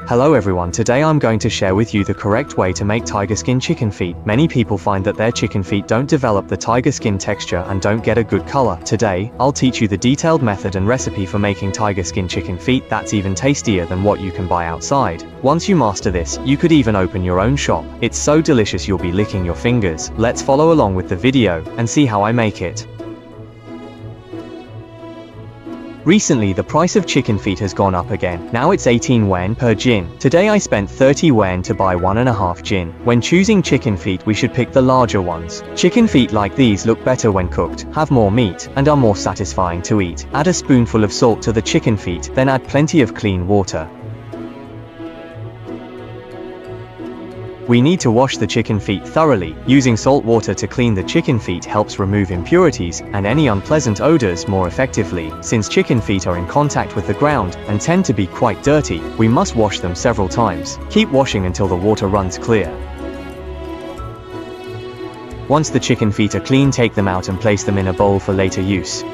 Hello everyone, today I'm going to share with you the correct way to make tiger skin chicken feet. Many people find that their chicken feet don't develop the tiger skin texture and don't get a good color. Today, I'll teach you the detailed method and recipe for making tiger skin chicken feet that's even tastier than what you can buy outside. Once you master this, you could even open your own shop. It's so delicious you'll be licking your fingers. Let's follow along with the video and see how I make it. Recently the price of chicken feet has gone up again. Now it's 18 yuan per jin. Today I spent 30 yuan to buy 1.5 jin. When choosing chicken feet we should pick the larger ones. Chicken feet like these look better when cooked, have more meat, and are more satisfying to eat. Add a spoonful of salt to the chicken feet, then add plenty of clean water. We need to wash the chicken feet thoroughly. Using salt water to clean the chicken feet helps remove impurities and any unpleasant odors more effectively. Since chicken feet are in contact with the ground and tend to be quite dirty, we must wash them several times. Keep washing until the water runs clear. Once the chicken feet are clean, take them out and place them in a bowl for later use.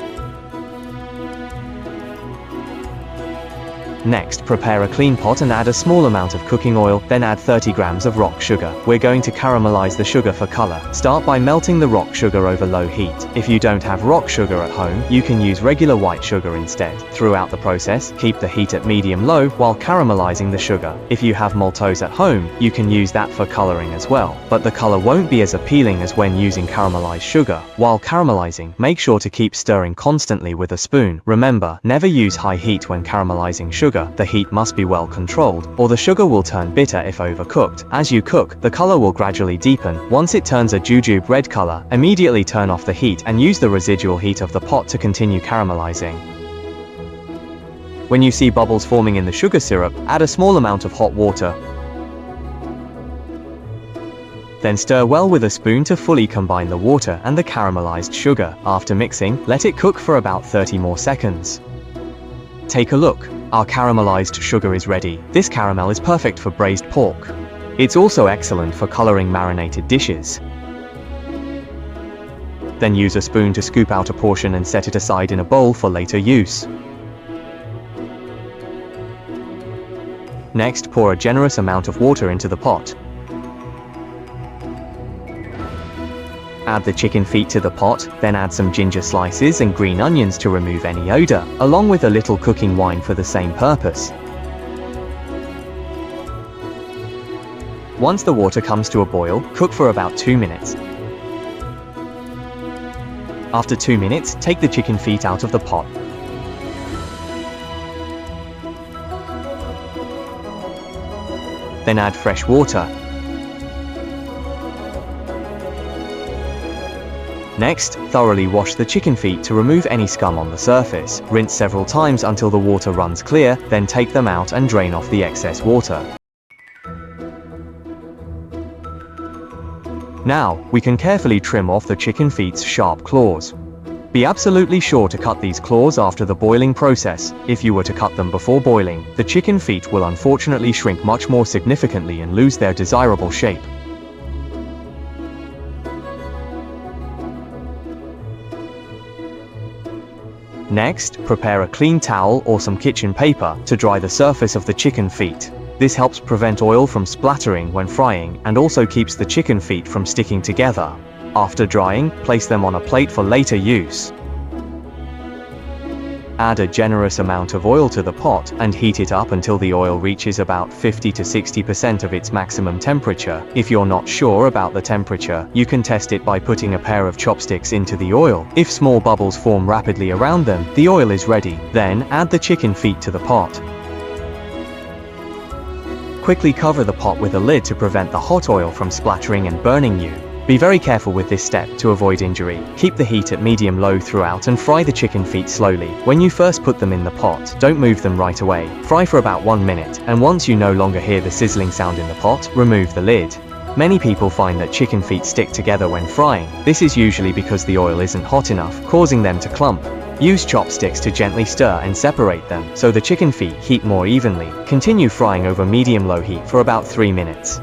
Next, prepare a clean pot and add a small amount of cooking oil, then add 30 grams of rock sugar. We're going to caramelize the sugar for color. Start by melting the rock sugar over low heat. If you don't have rock sugar at home, you can use regular white sugar instead. Throughout the process, keep the heat at medium-low while caramelizing the sugar. If you have maltose at home, you can use that for coloring as well, but the color won't be as appealing as when using caramelized sugar. While caramelizing, make sure to keep stirring constantly with a spoon. Remember, never use high heat when caramelizing sugar. The heat must be well controlled, or the sugar will turn bitter if overcooked. As you cook, the color will gradually deepen. Once it turns a jujube red color, immediately turn off the heat and use the residual heat of the pot to continue caramelizing. When you see bubbles forming in the sugar syrup, add a small amount of hot water. Then stir well with a spoon to fully combine the water and the caramelized sugar. After mixing, let it cook for about 30 more seconds. Take a look. Our caramelized sugar is ready. This caramel is perfect for braised pork. It's also excellent for coloring marinated dishes. Then use a spoon to scoop out a portion and set it aside in a bowl for later use. Next, pour a generous amount of water into the pot. Add the chicken feet to the pot, then add some ginger slices and green onions to remove any odor, along with a little cooking wine for the same purpose. Once the water comes to a boil, cook for about 2 minutes. After 2 minutes, take the chicken feet out of the pot. Then add fresh water. Next, thoroughly wash the chicken feet to remove any scum on the surface. Rinse several times until the water runs clear, then take them out and drain off the excess water. Now, we can carefully trim off the chicken feet's sharp claws. Be absolutely sure to cut these claws after the boiling process. If you were to cut them before boiling, the chicken feet will unfortunately shrink much more significantly and lose their desirable shape. Next, prepare a clean towel or some kitchen paper to dry the surface of the chicken feet. This helps prevent oil from splattering when frying and also keeps the chicken feet from sticking together. After drying, place them on a plate for later use. Add a generous amount of oil to the pot and heat it up until the oil reaches about 50 to 60% of its maximum temperature. If you're not sure about the temperature, you can test it by putting a pair of chopsticks into the oil. If small bubbles form rapidly around them, the oil is ready. Then, add the chicken feet to the pot. Quickly cover the pot with a lid to prevent the hot oil from splattering and burning you. Be very careful with this step to avoid injury. Keep the heat at medium-low throughout and fry the chicken feet slowly. When you first put them in the pot, don't move them right away. Fry for about 1 minute, and once you no longer hear the sizzling sound in the pot, remove the lid. Many people find that chicken feet stick together when frying. This is usually because the oil isn't hot enough, causing them to clump. Use chopsticks to gently stir and separate them, so the chicken feet heat more evenly. Continue frying over medium-low heat for about 3 minutes.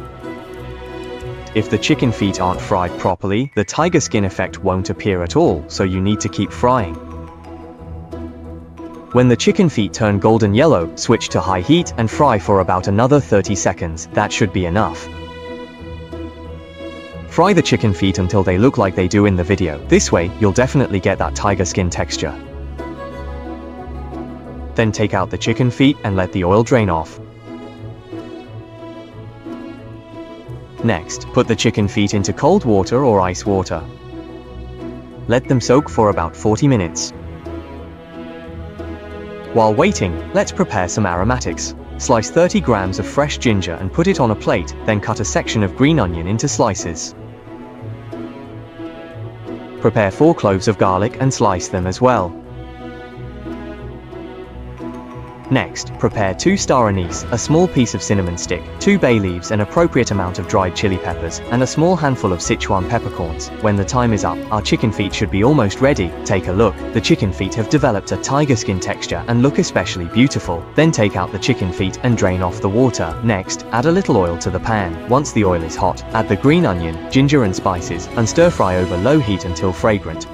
If the chicken feet aren't fried properly, the tiger skin effect won't appear at all, so you need to keep frying. When the chicken feet turn golden yellow, switch to high heat and fry for about another 30 seconds. That should be enough. Fry the chicken feet until they look like they do in the video. This way, you'll definitely get that tiger skin texture. Then take out the chicken feet and let the oil drain off. Next, put the chicken feet into cold water or ice water. Let them soak for about 40 minutes. While waiting, let's prepare some aromatics. Slice 30 grams of fresh ginger and put it on a plate, then cut a section of green onion into slices. Prepare 4 cloves of garlic and slice them as well. Next, prepare 2 star anise, a small piece of cinnamon stick, 2 bay leaves, an appropriate amount of dried chili peppers, and a small handful of Sichuan peppercorns. When the time is up, our chicken feet should be almost ready. Take a look. The chicken feet have developed a tiger skin texture and look especially beautiful. Then take out the chicken feet and drain off the water. Next, add a little oil to the pan. Once the oil is hot, add the green onion, ginger and spices, and stir fry over low heat until fragrant.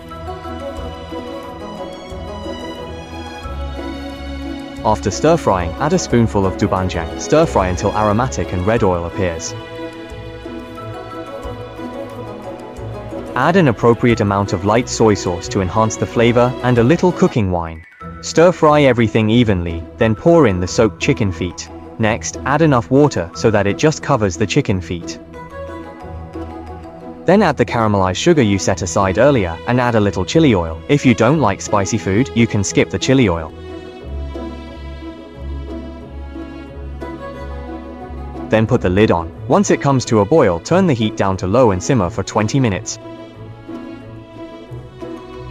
After stir-frying, add a spoonful of doubanjiang. Stir-fry until aromatic and red oil appears. Add an appropriate amount of light soy sauce to enhance the flavor, and a little cooking wine. Stir-fry everything evenly, then pour in the soaked chicken feet. Next, add enough water so that it just covers the chicken feet. Then add the caramelized sugar you set aside earlier, and add a little chili oil. If you don't like spicy food, you can skip the chili oil. Then put the lid on. Once it comes to a boil, turn the heat down to low and simmer for 20 minutes.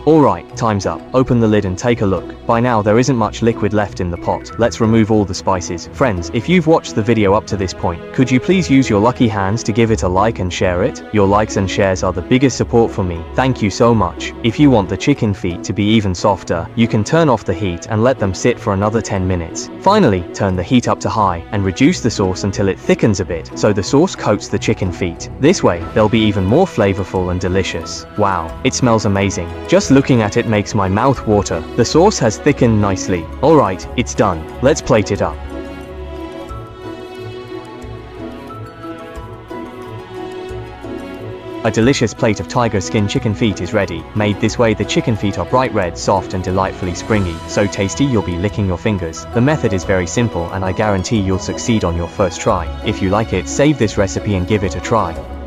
Alright, time's up. Open the lid and take a look. By now there isn't much liquid left in the pot. Let's remove all the spices. Friends, if you've watched the video up to this point, could you please use your lucky hands to give it a like and share it? Your likes and shares are the biggest support for me. Thank you so much. If you want the chicken feet to be even softer, you can turn off the heat and let them sit for another 10 minutes. Finally, turn the heat up to high and reduce the sauce until it thickens a bit, so the sauce coats the chicken feet. This way, they'll be even more flavorful and delicious. Wow, it smells amazing. Just looking at it makes my mouth water. The sauce has thickened nicely. Alright, it's done. Let's plate it up. A delicious plate of tiger skin chicken feet is ready. Made this way, the chicken feet are bright red, soft and delightfully springy. So tasty you'll be licking your fingers. The method is very simple and I guarantee you'll succeed on your first try. If you like it, save this recipe and give it a try.